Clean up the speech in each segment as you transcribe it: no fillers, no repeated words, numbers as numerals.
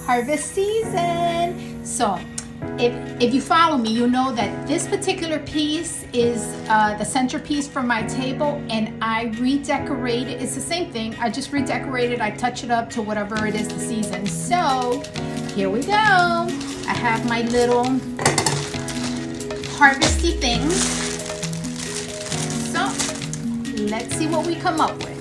harvest season. So if you follow me, you know that this particular piece is the centerpiece for my table, and I redecorated. It's the same thing. I just redecorated. I touch it up to whatever it is the season. So here we go. I have my little harvesty things. So let's see what we come up with.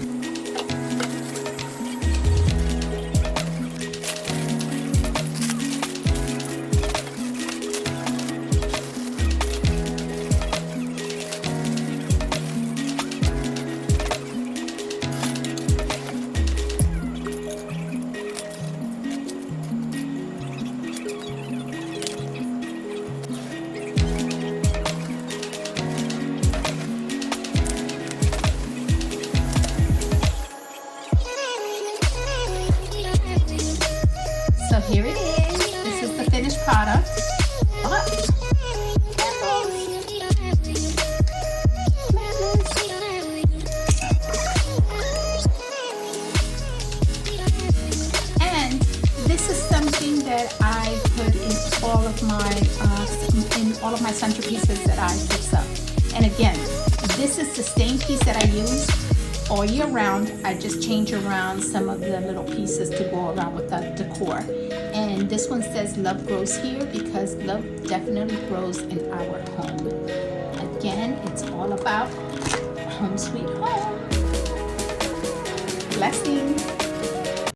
So here it is. This is the finished product. And this is something that I put in all of my centerpieces that I fix up. And again, this is the same piece that I use all year round. I just change around some of the little pieces to go around with the decor. And this one says love grows here because love definitely grows in our home. Again, it's all about home sweet home. Blessings.